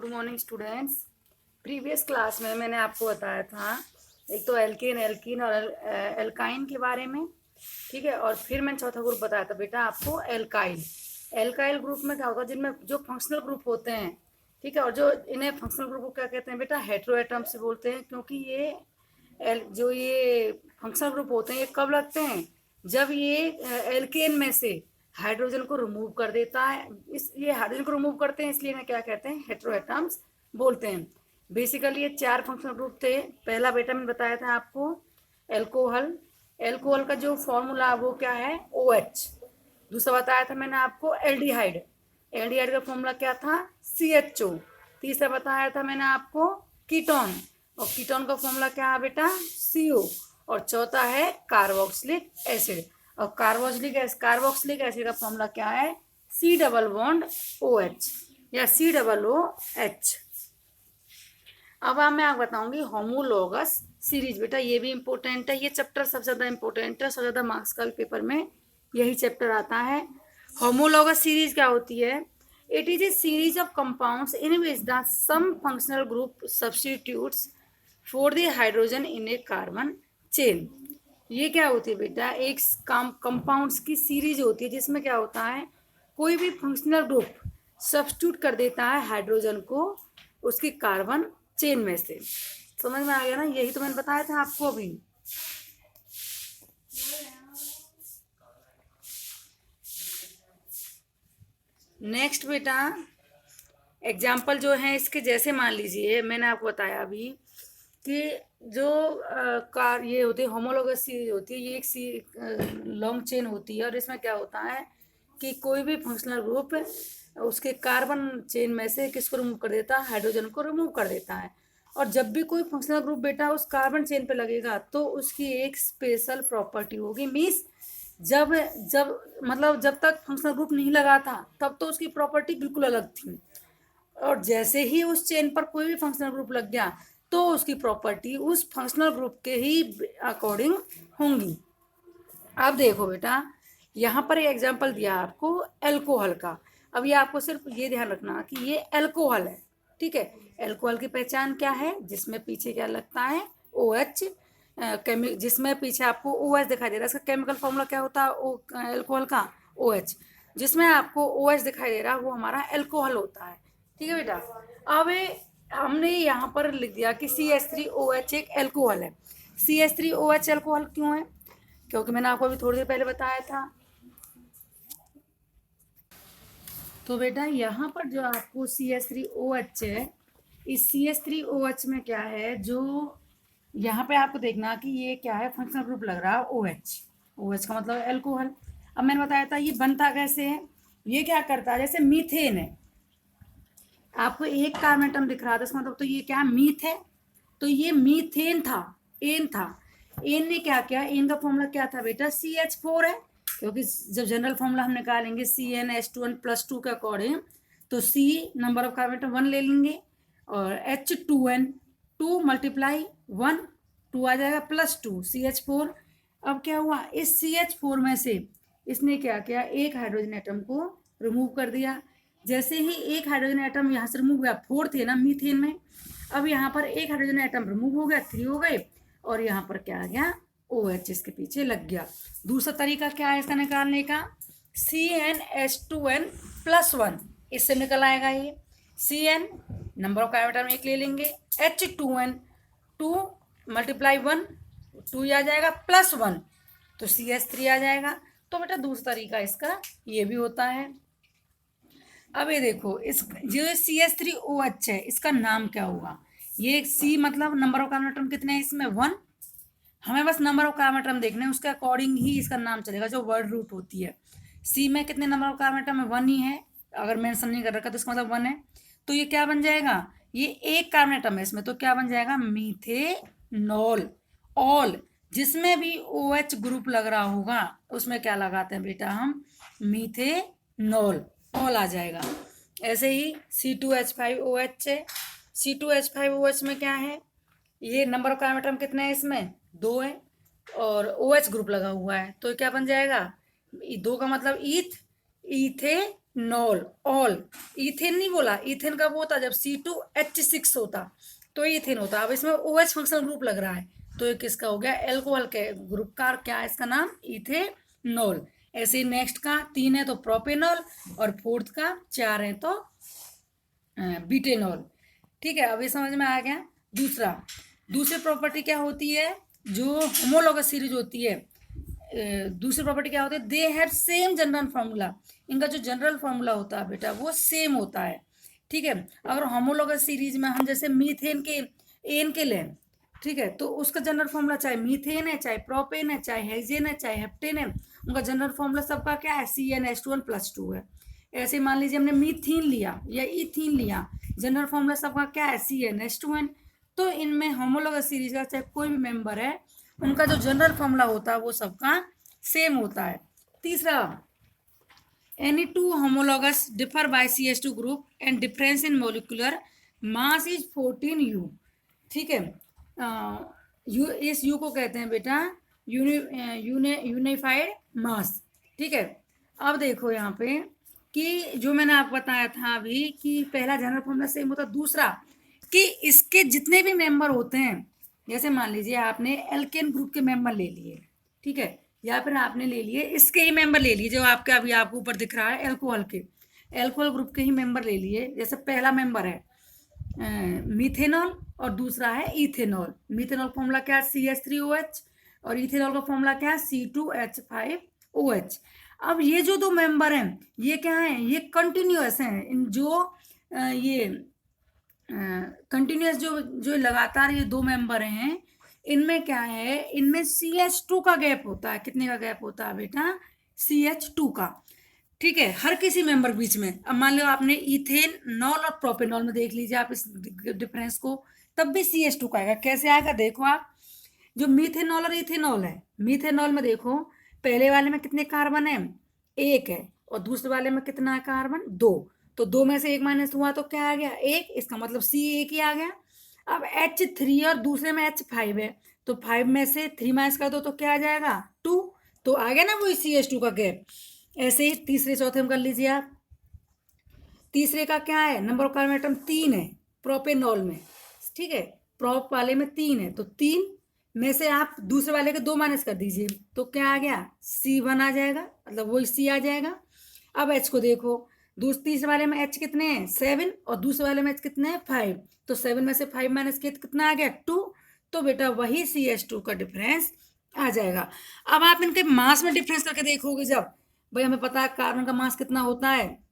Good morning students. Previous class में मैंने आपको बताया था एक तो एल्केन एल्कीन और एल्काइन के बारे में, ठीक है। और फिर मैंने चौथा ग्रुप बताया था बेटा आपको एल्काइल। एल्काइल ग्रुप में क्या होगा, जिनमें जो फंक्शनल ग्रुप होते हैं, ठीक है। और जो इन्हें फंक्शनल ग्रुप को क्या कहते हैं बेटा, हेटेरोएटम से बोलते हैं, क्योंकि जो ये फंक्शनल ग्रुप होते हैं ये कब लगते हैं, जब ये एल्केन में से हाइड्रोजन को रिमूव कर देता है। इस ये हाइड्रोजन को रिमूव करते हैं, इसलिए इन्हें क्या कहते हैं, हेटेरोएटम्स बोलते हैं। बेसिकली ये 4 फंक्शनल ग्रुप थे। पहला बेटा मैंने बताया था आपको एल्कोहल। एल्कोहल का जो फॉर्मूला वो क्या है, OH। दूसरा बताया था मैंने आपको एल्डिहाइड। एल्डिहाइड का फॉर्मूला क्या था, CHO। तीसरा बताया था मैंने आपको कीटोन, और कीटोन का फॉर्मूला क्या है बेटा, CO। और चौथा है कार्बोक्सिलिक एसिड, और कार्बोक्सिलिक एसिड का फॉर्मूला क्या है, C डबल बॉन्ड OH या COOH। अब मैं आपको बताऊंगी होमोलोगस सीरीज। बेटा ये भी इंपॉर्टेंट है, ये चैप्टर सबसे ज्यादा इंपॉर्टेंट है, सबसे ज्यादा मार्क्स का पेपर में यही चैप्टर आता है। होमोलोगस सीरीज क्या होती है, it is a series of compounds in which the some functional group substitutes for the hydrogen in a carbon chain. ये क्या होती है बेटा, एक कंपाउंड्स की सीरीज होती है जिसमें क्या होता है, कोई भी फंक्शनल ग्रुप सब्स्टिट्यूट कर देता है हाइड्रोजन को उसकी कार्बन चेन में से। समझ में आ गया ना, यही तो मैंने बताया था आपको अभी। नेक्स्ट बेटा एग्जाम्पल जो है इसके, जैसे मान लीजिए मैंने आपको बताया अभी कि जो कार ये होती है होमोलोगस सीरीज होती है, ये एक लॉन्ग चेन होती है, और इसमें क्या होता है कि कोई भी फंक्शनल ग्रुप उसके कार्बन चेन में से किसको रिमूव कर देता है, हाइड्रोजन को रिमूव कर देता है। और जब भी कोई फंक्शनल ग्रुप बेटा उस कार्बन चेन पे लगेगा तो उसकी एक स्पेशल प्रॉपर्टी होगी। मीन्स जब जब मतलब जब तक फंक्शनल ग्रुप नहीं लगा था तब तो उसकी प्रॉपर्टी बिल्कुल अलग थी, और जैसे ही उस चेन पर कोई भी फंक्शनल ग्रुप लग गया तो उसकी प्रॉपर्टी उस फंक्शनल ग्रुप के ही अकॉर्डिंग होंगी। अब देखो बेटा यहाँ पर एक एग्जांपल दिया आपको एल्कोहल का। अब ये आपको सिर्फ ये ध्यान रखना कि ये एल्कोहल है, ठीक है। एल्कोहल की पहचान क्या है, जिसमें पीछे क्या लगता है, OH। जिसमें पीछे आपको OH दिखाई दे रहा है, इसका केमिकल फॉर्मूला क्या होता है एल्कोहल का, OH। जिसमें आपको OH दिखाई दे रहा है वो हमारा एल्कोहल होता है, ठीक है बेटा। अब हमने यहाँ पर लिख दिया कि CH3OH एक एल्कोहल है। CH3OH एल्कोहल क्यों है, क्योंकि मैंने आपको अभी थोड़ी देर पहले बताया था। तो बेटा यहाँ पर जो आपको CH3OH है, इस CH3OH में क्या है, जो यहाँ पे आपको देखना कि ये क्या है, फंक्शनल ग्रुप लग रहा है OH का मतलब एल्कोहल। अब मैंने बताया था ये बनता कैसे है, ये क्या करता है, जैसे मीथेन है, आपको एक कार्बन एटम दिख रहा था, इसका मतलब तो ये क्या मीथ है, तो ये मीथेन था, एन था। एन ने क्या किया, एन का फॉर्मूला क्या था बेटा, CH4 है, क्योंकि जब जनरल फॉर्मूला हम निकालेंगे CnH2n+2 के अकॉर्डिंग, तो C number of carbon atom 1 ले लेंगे, और H2n 2 × 1 2 आ जाएगा, +2 CH4। अब क्या हुआ, इस CH4 में से इसने क्या किया, एक हाइड्रोजन एटम को रिमूव कर दिया। जैसे ही एक हाइड्रोजन एटम यहाँ से रिमूव हुआ, 4 थे ना मीथेन में, अब यहाँ पर एक हाइड्रोजन एटम रिमूव हो गया, 3 हो गए, और यहाँ पर क्या आ गया, OH इसके पीछे लग गया। दूसरा तरीका क्या है इसका निकालने का, CnH2n+1, इससे निकल आएगा ये। Cn number of carbon atom 1 ले लेंगे, H2n 2 × 1 2 आ जाएगा, +1 तो CH3 आ जाएगा। तो बेटा दूसरा तरीका इसका ये भी होता है। अब ये देखो, इस जो CH3OH है इसका नाम क्या होगा, ये C मतलब नंबर ऑफ कार्बन एटम कितने हैं इसमें, 1। हमें बस नंबर ऑफ कार्बन एटम देखने हैं, उसके अकॉर्डिंग ही इसका नाम चलेगा, जो वर्ड रूट होती है। C में कितने नंबर ऑफ कार्बन एटम है, 1 ही है, अगर मेंशन नहीं कर रखा तो इसका मतलब 1 है। तो ये क्या बन जाएगा, ये एक कार्बन एटम है इसमें, तो क्या बन जाएगा, मीथेनॉल। ऑल जिसमें भी OH ग्रुप लग रहा होगा उसमें क्या लगाते हैं बेटा हम, मीथेनॉल, ऑल आ जाएगा। ऐसे ही C2H5OH है, C2H5OH में क्या है, ये नंबर ऑफ कार्बन एटम कितने हैं इसमें, 2 है, और OH ग्रुप लगा हुआ है, तो क्या बन जाएगा, 2 का मतलब ईथ, ईथे नॉल, ऑल। इथेन नहीं बोला, इथेन कब होता जब C2H6 होता तो इथेन होता। अब इसमें OH फंक्शनल ग्रुप लग रहा है तो ये किसका हो गया, एल्कोहल के ग्रुप का। क्या है इसका नाम, इथेनॉल। ऐसे ही नेक्स्ट का 3 है तो प्रोपेनॉल, और फोर्थ का 4 है तो ब्यूटेनॉल। ठीक है, अभी समझ में आ गया। दूसरा, दूसरी प्रॉपर्टी क्या होती है, जो होमोलॉगस सीरीज होती है, दूसरी प्रॉपर्टी क्या होती है, they have same general formula. इनका जो जनरल फार्मूला होता है बेटा वो सेम होता है। ठीक है, अगर होमोलॉगस सीरीज में हम जैसे मीथेन के एन के लें, ठीक है, तो उसका जनरल फार्मूला चाहे मीथेन है, चाहे प्रोपेन है, चाहे हेक्सेन है, चाहे हेप्टेन है, उनका जनरल फार्मूला सबका क्या है, CnH2n+2 है। ऐसे मान लीजिए हमने मीथीन लिया या इथीन लिया, जनरल फार्मूला सबका क्या है, CnH2n। तो इनमें होमोलॉगस सीरीज का चाहे कोई भी मेंबर है, उनका जो जनरल फार्मूला होता है वो सबका सेम होता है। तीसरा, any two homologous differ by CH2 group and difference in molecular mass is 14U। ठीक है, यू, इस यू को कहते हैं बेटा यूनिफाइड मास। ठीक है, अब देखो यहाँ पे कि जो मैंने आपको बताया था अभी कि पहला जनरल फॉर्मूला सेम होता, दूसरा कि इसके जितने भी मेंबर होते हैं, जैसे मान लीजिए आपने एल्केन ग्रुप के मेंबर ले लिए, ठीक है, या फिर आपने ले लिए इसके ही मेंबर ले लिए, जो आपका अभी आपको ऊपर दिख रहा है एल्कोहल के, एल्कोहल ग्रुप के ही मेंबर ले लिए। जैसे पहला मेंबर है मीथेनॉल और दूसरा है इथेनॉल। मीथेनॉल फॉर्मूला क्या है, CH3OH, और इथेनॉल का फॉर्मूला क्या है, C2H5OH। अब ये जो दो मेंबर हैं ये क्या है, ये कंटिन्यूअस हैं। इन जो ये कंटिन्यूअस जो जो लगातार ये दो मेंबर हैं, इनमें क्या है, इनमें CH2 का गैप होता है। कितने का गैप होता है बेटा, CH2 का। ठीक है, हर किसी मेंबर बीच में। अब मान लो आपने इथेन नॉल और प्रोपेनॉल में देख लीजिए आप इस डिफरेंस को, तब भी CH2 का आएगा। कैसे आएगा देखो आप, जो मीथेनॉल और इथेनॉल है, मीथेनॉल में देखो पहले वाले में कितने कार्बन है, एक है, और दूसरे वाले में कितना है कार्बन, दो। तो दो में से एक माइनस हुआ तो क्या आ गया, एक। इसका मतलब C एक ही आ गया। अब H3 और दूसरे में H5 है, तो 5 में से 3 माइनस कर दो तो क्या आ जाएगा, 2। तो आ गया ना वही CH2 का गैप। ऐसे ही तीसरे चौथे में कर लीजिए आप। तीसरे का क्या है, नंबर ऑफ कार्बन एटम 3 है प्रोपेनॉल में। ठीक है, प्रोप वाले में 3 है, तो 3 में से आप दूसरे वाले के 2 माइनस कर दीजिए तो क्या आ गया, C1 आ जाएगा, मतलब वही C आ जाएगा। अब H को देखो, तीसरे वाले में H कितने हैं, 7, और दूसरे वाले में H कितने हैं, 5। तो 7 में से 5 माइनस किया तो कितना आ गया, 2। तो बेटा वही CH2 का डिफरेंस आ जाएगा। अब आप इनके मास में डिफरेंस करके देखोगे, जब भाई हमें पता है कार्बन का मास कितना होता है,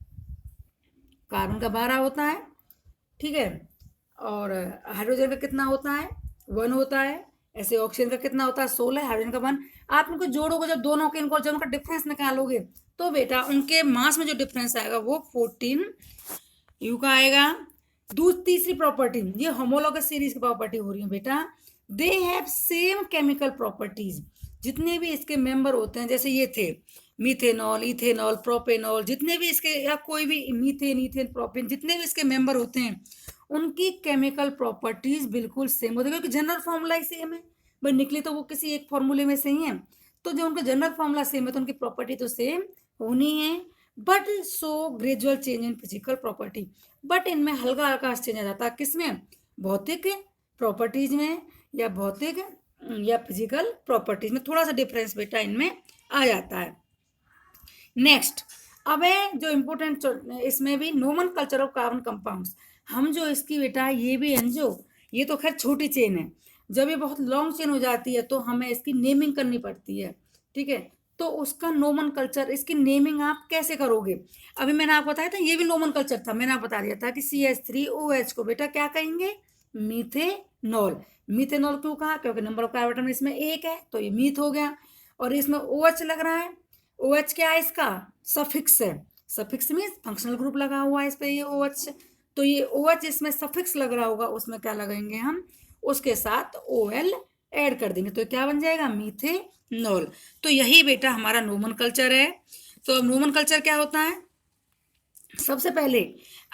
कार्बन का 12 होता है, ठीक है, और हाइड्रोजन का कितना होता है, 1 होता है। ऐसे ऑक्सीजन का कितना होता है, 16, हाइड्रोजन का 1। आप इनको जोड़ोगे, जब दोनों के इनको जब उनका डिफरेंस निकालोगे तो बेटा उनके मास में जो डिफरेंस आएगा वो 14U का आएगा। तीसरी प्रॉपर्टी, ये होमोलॉगस सीरीज की प्रॉपर्टी हो रही है बेटा, they have same chemical properties. जितने भी इसके मेंबर होते हैं, जैसे ये थे मीथेनॉल, इथेनॉल, प्रोपेनॉल, जितने भी इसके, या कोई भी मीथेन, इथेन, प्रोपेन, जितने भी इसके मेंबर होते हैं, उनकी केमिकल प्रॉपर्टीज बिल्कुल सेम होती है, क्योंकि जनरल फॉर्मूला ही सेम है। भाई निकले तो वो किसी एक फॉर्मूले में से ही है, तो जब उनका जनरल फॉर्मूला सेम है तो उनकी प्रॉपर्टी तो सेम होनी है। But so gradual change in physical property, but इनमें हल्का हल्का चेंज आ जाता है, किसमें, भौतिक प्रॉपर्टीज में, या भौतिक या फिजिकल प्रॉपर्टीज में थोड़ा सा डिफरेंस बेटा इनमें आ जाता है। नेक्स्ट, अब है जो इम्पोर्टेंट, इसमें भी Noman culture of carbon compounds. हम जो इसकी बेटा ये भी है जो, ये तो खैर छोटी चेन है, जब ये बहुत लॉन्ग चेन हो जाती है तो हमें इसकी नेमिंग करनी पड़ती है। ठीक है, तो उसका नोमन कल्चर, इसकी नेमिंग आप कैसे करोगे। अभी मैंने आपको बताया था ये भी नोमन कल्चर था, मैंने आपको बता दिया था कि CH3OH को बेटा क्या कहेंगे, मीथेनॉल। मीथेनॉल क्यों कहा, क्योंकि नंबर ऑफ कार्बन इसमें एक है तो ये मीथ हो गया, और इसमें OH लग रहा है। OH क्या है, इसका सफिक्स है। सफिक्स मीन्स फंक्शनल ग्रुप लगा हुआ है इस पे, ये OH। तो ये OH इसमें सफिक्स लग रहा होगा, उसमें क्या लगाएंगे हम, उसके साथ OL ऐड कर देंगे तो क्या बन जाएगा, मीथेनॉल। तो यही बेटा हमारा नोमन कल्चर है। तो नोमन कल्चर क्या होता है, सबसे पहले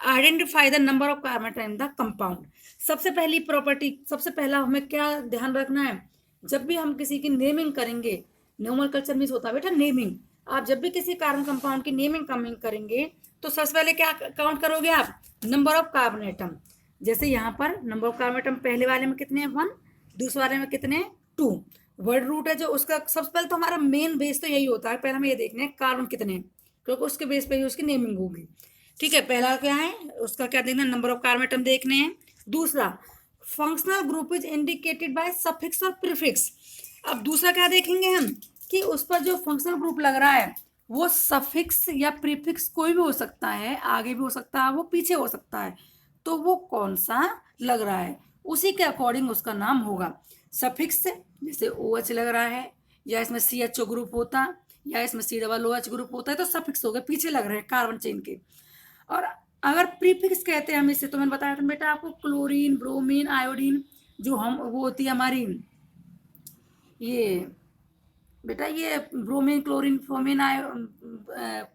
identify the number of carbon in the compound. सबसे पहली प्रॉपर्टी, सबसे पहला हमें क्या ध्यान रखना है, जब भी हम किसी की नेमिंग करेंगे, नोमन कल्चर मीन्स होता है बेटा नेमिंग। आप जब भी किसी कार्बन कंपाउंड की नेमिंग कमिंग करेंगे तो सबसे पहले क्या काउंट करोगे आप, नंबर ऑफ कार्बन एटम। जैसे यहाँ पर नंबर ऑफ कार्बन एटम पहले वाले में कितने हैं 1, दूसरे वाले में कितने 2। वर्ड रूट है जो उसका सबसे पहले तो हमारा मेन बेस तो यही होता है, पहले हम ये देखने हैं कार्बन कितने हैं, क्योंकि उसके बेस पे ही उसकी नेमिंग होगी। ठीक है, पहला क्या है उसका क्या देखना, नंबर ऑफ कार्बन एटम देखने हैं। दूसरा functional group is indicated by suffix और प्रीफिक्स। अब दूसरा क्या देखेंगे हम कि उस पर जो फंक्शनल ग्रुप लग रहा है वो सफिक्स या प्रीफिक्स कोई भी हो सकता है, आगे भी हो सकता है, वो पीछे हो सकता है, तो वो कौन सा लग रहा है उसी के अकॉर्डिंग उसका नाम होगा। सफिक्स जैसे OH लग रहा है, या इसमें CHO ग्रुप होता, या इसमें COOH ग्रुप होता है, तो सफिक्स हो गए, पीछे लग रहे हैं कार्बन चेन के। और अगर प्रीफिक्स कहते हैं हम इसे, तो मैंने बताया था बेटा आपको, क्लोरीन, ब्रोमीन, आयोडीन, जो हम वो होती है हमारी ये बेटा ये bromine, chlorine,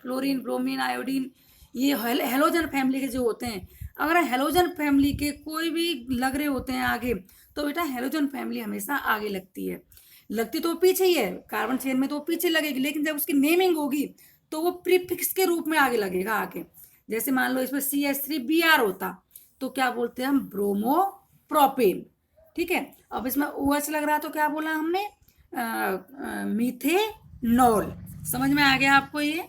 fluorine, bromine, iodine, ये हेलोजन फैमिली के जो होते हैं, अगर हेलोजन फैमिली के कोई भी लग रहे होते हैं आगे, तो बेटा हेलोजन फैमिली हमेशा आगे लगती है। लगती तो वो पीछे ही है, कार्बन चेन में तो वो पीछे लगेगी, लेकिन जब उसकी नेमिंग होगी तो वो प्रीफिक्स के रूप में आगे लगेगा आगे। जैसे मान लो इसमें CH3Br होता, तो क्या बोलते हैं हम, ब्रोमो प्रोपेन। ठीक है, अब इसमें OH लग रहा है तो क्या बोला हमने, मीथेनॉल। समझ में आ गया आपको ये।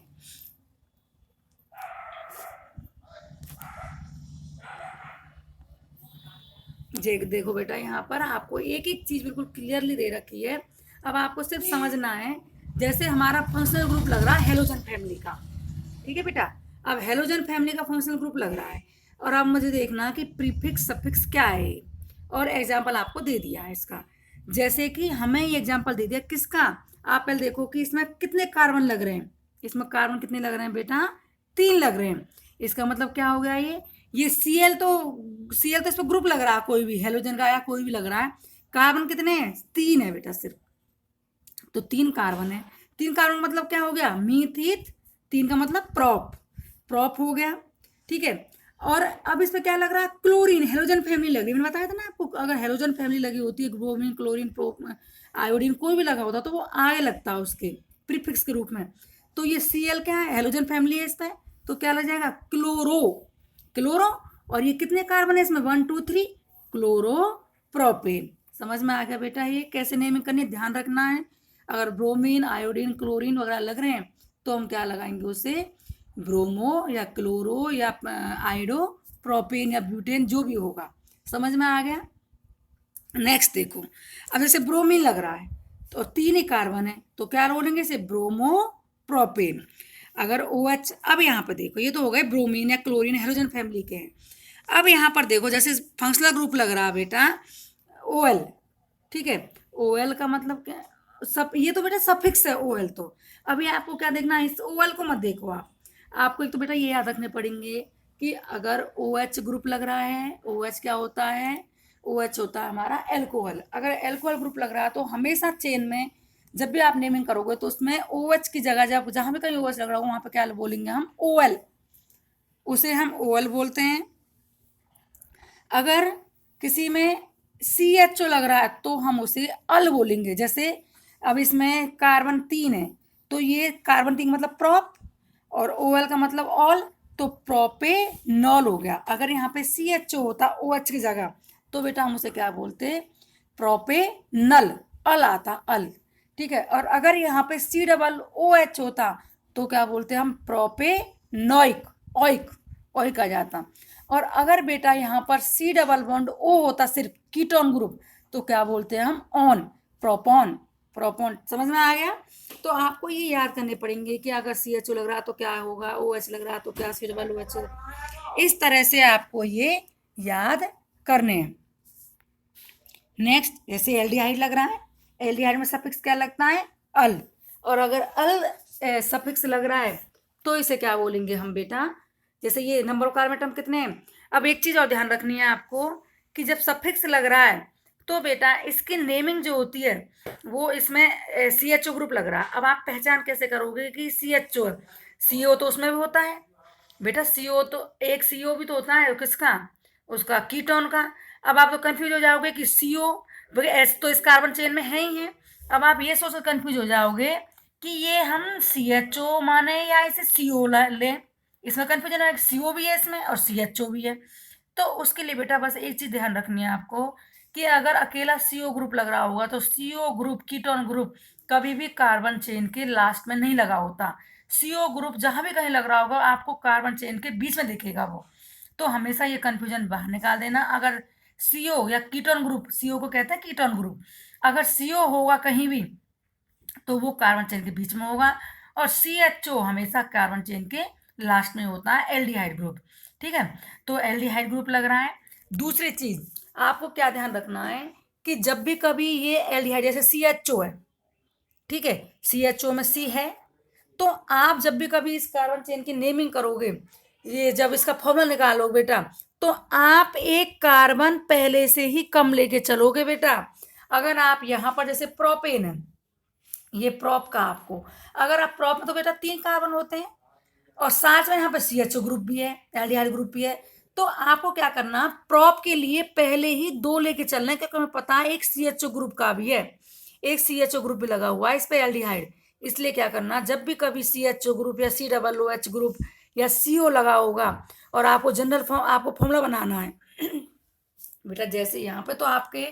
देखो बेटा यहाँ पर आपको एक एक चीज बिल्कुल क्लियरली दे रखी है, अब आपको सिर्फ समझना है। जैसे हमारा फंक्शनल ग्रुप लग रहा है हेलोजन फैमिली का, ठीक है बेटा, अब हेलोजन फैमिली का फंक्शनल ग्रुप लग रहा है, और अब मुझे देखना कि प्रीफिक्स सफिक्स क्या है, और एग्जाम्पल आपको दे दिया है इसका। जैसे कि हमें ये एग्जाम्पल दे दिया किसका, आप पहले देखो कि इसमें कितने कार्बन लग रहे हैं। इसमें कार्बन कितने लग रहे हैं बेटा, 3 लग रहे हैं। इसका मतलब क्या हो गया, ये Cl तो इस पर ग्रुप लग रहा है, कोई भी हेलोजन का या कोई भी लग रहा है। कार्बन कितने हैं, 3 है बेटा सिर्फ, तो 3 कार्बन है। 3 कार्बन मतलब क्या हो गया, मीथित। 3 का मतलब प्रॉप हो गया। ठीक है, और अब इस पे क्या लग रहा है, क्लोरीन, हेलोजन फैमिली लग रही है, मैंने बताया था ना आपको, अगर हेलोजन फैमिली लगी होती है, ब्रोमीन, क्लोरीन, आयोडीन कोई भी लगा होता तो वो आगे लगता है उसके प्रीफिक्स के रूप में। तो ये Cl क्या है, हेलोजन फैमिली है इस पर, तो क्या लग जाएगा, क्लोरो। और ये कितने कार्बन है इसमें, 1 2 3, क्लोरो प्रोपेन। समझ में आ गया बेटा, ये कैसे नेमिंग करनी है, ध्यान रखना है। अगर ब्रोमीन, आयोडीन, क्लोरीन वगैरह लग रहे हैं तो हम क्या लगाएंगे उसे, ब्रोमो या क्लोरो या आयोडो, प्रोपेन या ब्यूटेन, जो भी होगा। समझ में आ गया। नेक्स्ट देखो, अब जैसे ब्रोमीन लग रहा है तो 3 ही कार्बन है, तो क्या बोलेंगे इसे, ब्रोमो प्रोपेन। अगर OH, अब यहाँ पर देखो ये तो हो गए ब्रोमीन या क्लोरीन, हेलोजन फैमिली के हैं। अब यहाँ पर देखो जैसे फंक्शनल ग्रुप लग रहा है बेटा OL। ठीक है, OL का मतलब क्या, सब ये तो बेटा सफिक्स है OL तो। अभी आपको क्या देखना है, इस OL को मत देखो आप, आपको एक तो बेटा ये याद रखने पड़ेंगे कि अगर OH ग्रुप लग रहा है, OH क्या होता है, OH होता है हमारा एल्कोहल। अगर एल्कोहल ग्रुप लग रहा है तो हमेशा चेन में जब भी आप नेमिंग करोगे तो उसमें OH की जगह, जब जहाँ भी कहीं OH लग रहा हो वहाँ पे क्या बोलेंगे हम, OL, उसे हम OL बोलते हैं। अगर किसी में CHO लग रहा है तो हम उसे अल बोलेंगे। जैसे अब इसमें कार्बन 3 है तो ये कार्बन 3 मतलब प्रॉप, और OL का मतलब ऑल, तो प्रोपेनॉल हो गया। अगर यहाँ पे CHO होता OH की जगह तो बेटा हम उसे क्या बोलते, प्रोपेनल, अल आता अल। ठीक है, और अगर यहाँ पे COOH होता तो क्या बोलते हम, प्रोपेनॉइक, ऑइक आ जाता। और अगर बेटा यहाँ पर C+O होता सिर्फ कीटोन ग्रुप, तो क्या बोलते हैं हम, ऑन, प्रोपॉन। समझ में आ गया। तो आपको ये याद करने पड़ेंगे कि अगर CHO लग रहा तो क्या होगा, OH लग रहा तो क्या C+OH होगा। इस तरह से आपको ये याद करने हैं। नेक्स्ट, जैसे एल्डिहाइड लग रहा है, एल्डिहाइड में सफिक्स क्या लगता है, अल, और अगर अल सफिक्स लग रहा है तो इसे क्या बोलेंगे हम बेटा, जैसे ये नंबर ऑफ कार्बन एटम कितने हैं। अब एक चीज और ध्यान रखनी है आपको कि जब सफिक्स लग रहा है तो बेटा इसकी नेमिंग जो होती है वो, इसमें CHO ग्रुप लग रहा है। अब आप पहचान कैसे करोगे कि CHO, CO तो उसमें भी होता है बेटा, CO तो एक CO भी तो होता है किसका, उसका कीटोन का। अब आप तो कंफ्यूज हो जाओगे कि CO, एस तो इस कार्बन चेन में है ही है। अब आप ये सोच कर कंफ्यूज हो जाओगे कि ये हम CHO माने या इसे CO लें, इसमें कंफ्यूजन है, CO भी है इसमें और CHO भी है। तो उसके लिए बेटा बस एक चीज ध्यान रखनी है आपको कि अगर अकेला CO ग्रुप लग रहा होगा तो CO ग्रुप, कीटोन ग्रुप कभी भी कार्बन चेन के लास्ट में नहीं लगा होता। CO ग्रुप जहां भी कहीं लग रहा होगा आपको कार्बन चेन के बीच में दिखेगा वो। तो हमेशा ये कंफ्यूजन बाहर निकाल देना। अगर CO या कीटोन ग्रुप, CO को कहते हैं कीटोन ग्रुप, अगर CO होगा कहीं भी तो वो कार्बन चेन के बीच में होगा, और CHO हमेशा कार्बन चेन के लास्ट में होता है, एल्डिहाइड ग्रुप। ठीक है, तो एल्डिहाइड ग्रुप लग रहा है। दूसरी चीज आपको क्या ध्यान रखना है कि जब भी कभी ये एल्डिहाइड, जैसे CHO है, ठीक है, CHO में C है, तो आप जब भी कभी इस कार्बन चेन की नेमिंग करोगे, ये जब इसका फॉर्मूला निकालोगे बेटा, तो आप एक कार्बन पहले से ही कम लेके चलोगे बेटा। अगर आप यहां पर जैसे प्रोपेन है, ये प्रोप का आपको, अगर आप प्रोप में तो बेटा 3 कार्बन होते हैं और साथ में यहाँ पे CHO ग्रुप भी है, एल्डिहाइड ग्रुप भी है। तो आपको क्या करना, प्रोप के लिए पहले ही 2 लेके चलना है, क्योंकि हमें पता है एक CHO ग्रुप का भी है, एक CHO ग्रुप भी लगा हुआ है इस पे एल्डिहाइड। इसलिए क्या करना, जब भी कभी CHO ग्रुप या COOH ग्रुप या CO लगा होगा और आपको जनरल फॉर्म, आपको फॉर्मूला बनाना है बेटा, जैसे यहाँ पे तो आपके,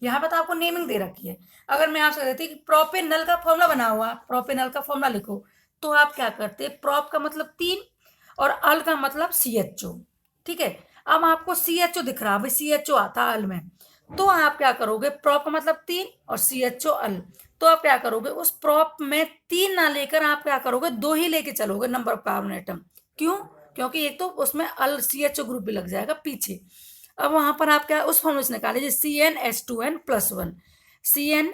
यहाँ पे तो आपको नेमिंग दे रखी है। अगर मैं आपसे कहती कि प्रोपेनल का फॉर्मूला बना हुआ, प्रोपेनल का फॉर्मूला लिखो, तो आप क्या करते, प्रोप का मतलब 3 और अल का मतलब CHO। ठीक है, अब आपको CHO दिख रहा है, भाई CHO आता अल में, तो आप क्या करोगे, प्रोप का मतलब 3 और CHO अल, तो आप क्या करोगे, उस प्रोप में 3 ना लेकर आप क्या करोगे, 2 ही लेके चलोगे नंबर ऑफ कार्बन एटम। क्यों? क्योंकि एक तो उसमें अल CHO ग्रुप भी लग जाएगा पीछे। अब वहां पर आप क्या उस फॉर्मूले से निकाले, CnH2n+1। CN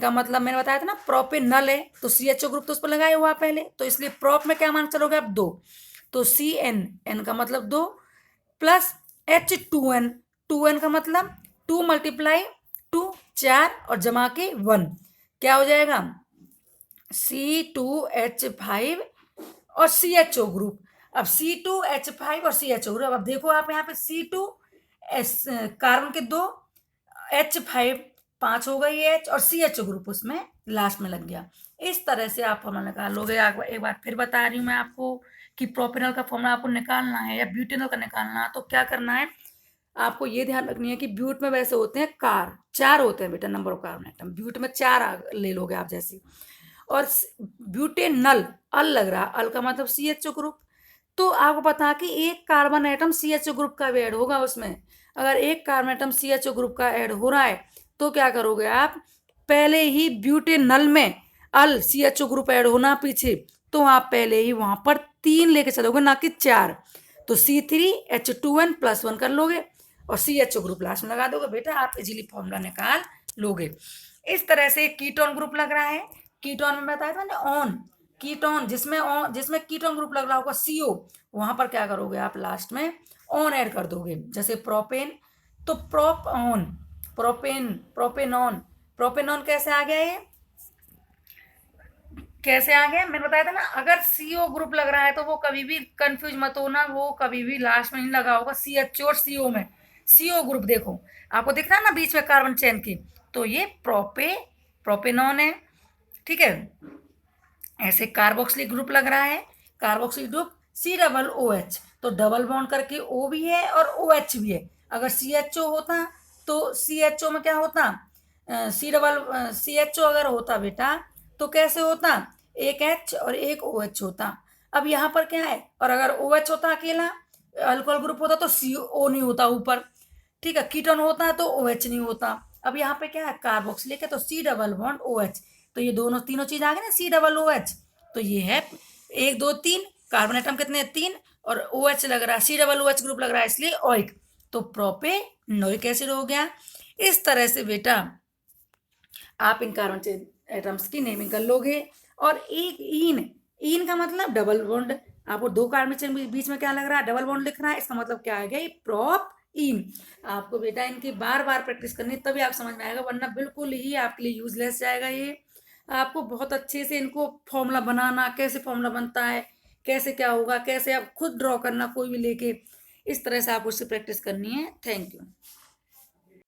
का मतलब मैंने बताया था ना, प्रोपेनल है, तो CHO ग्रुप तो उस पर लगाया हुआ पहले, तो इसलिए प्रोप में क्या मान चलोगे आप, 2, तो CN का मतलब 2 प्लस H2n, 2n का मतलब 2 × 2 4 और जमा के 1, क्या हो जाएगा, C2H5 और CHO ग्रुप। अब C2H5 और CHO ग्रुप, अब देखो आप यहाँ पे C2 कार्बन के 2, H5 5 हो गई H, और CHO ग्रुप उसमें लास्ट में लग गया। इस तरह से आप फॉर्मूला निकाल लोगे। एक बार फिर बता रही हूँ मैं आपको कि प्रोपेनल का फॉर्मूला आपको निकालना है या ब्यूटेनॉल का निकालना है, तो क्या करना है, आपको ये ध्यान रखनी है कि ब्यूट में वैसे होते हैं 4 होते हैं बेटा number of carbon atom, but में 4 ले लोगे आप जैसे, और ब्यूटेनल अल लग रहा, अल का मतलब CHO ग्रुप, तो आपको पता कि एक कार्बन एटम CHO ग्रुप का भी ऐड होगा उसमें। अगर एक कार्बन एटम CHO ग्रुप का ऐड हो रहा है तो क्या करोगे आप, पहले ही ब्यूटेनल में अल CHO ग्रुप ऐड होना पीछे, तो आप पहले ही वहां पर 3 लेके चलोगे ना कि 4, तो C3H2n+1 कर लोगे और CHO ग्रुप लास्ट में लगा दोगे बेटा, आप इजीली फॉर्मूला निकाल लोगे। इस तरह से कीटोन ग्रुप लग रहा है, कीटोन में बताया था ना ऑन, कीटोन जिसमें कीटोन ग्रुप लग रहा होगा CO, वहां पर क्या करोगे आप लास्ट में ऑन ऐड कर दोगे, जैसे प्रोपेन, तो prop on, propane, propanone, propanone कैसे आ गया, ये कैसे आ गया, मैंने बताया था ना, अगर CO ग्रुप लग रहा है तो वो कभी भी कंफ्यूज मत होना, वो कभी भी लास्ट में नहीं लगा होगा CHO और CO में। CO ग्रुप देखो आपको दिख रहा है ना बीच में कार्बन चेन की, तो ये प्रोपेनॉन है। ठीक है, ऐसे कार्बोक्सिलिक ग्रुप लग रहा है, कार्बोक्सिलिक ग्रुप COOH, तो डबल बॉन्ड करके O भी है और OH भी है। अगर CHO होता तो CHO में क्या होता, CHO अगर होता बेटा तो कैसे होता, एक H और एक OH होता। अब यहाँ पर क्या है, और अगर OH होता अकेला, अल्कोहल ग्रुप होता तो CO नहीं होता ऊपर। ठीक है, कीटोन होता है तो OH नहीं होता। अब यहाँ पे क्या है, कार्बोक्सिलिक है तो C डबल बॉन्ड OH, तो ये दोनों तीनों चीज आ गई ना, COOH, तो ये है 1 2 3, कार्बन एटम कितने 3, और OH लग रहा है, COOH ग्रुप लग रहा है इसलिए ओइक, तो प्रोपेनोइक एसिड हो गया। इस तरह से बेटा आप इन कार्बन चेन एटम्स की नेमिंग कर लोगे। और एक इन का मतलब डबल बॉन्ड, आपको 2 कार्बन चेन बीच में क्या लग रहा है, डबल बॉन्ड लिख रहा है, इसका मतलब क्या आ गया, ये प्रोप इन। आपको बेटा इनकी बार बार प्रैक्टिस करनी तभी आप समझ में आएगा, वरना बिल्कुल ही आपके लिए यूजलेस जाएगा ये। आपको बहुत अच्छे से इनको फॉर्मूला बनाना, कैसे फॉर्मूला बनता है, कैसे क्या होगा, कैसे आप खुद ड्रॉ करना कोई भी लेके, इस तरह से आपको उससे प्रैक्टिस करनी है। Thank you.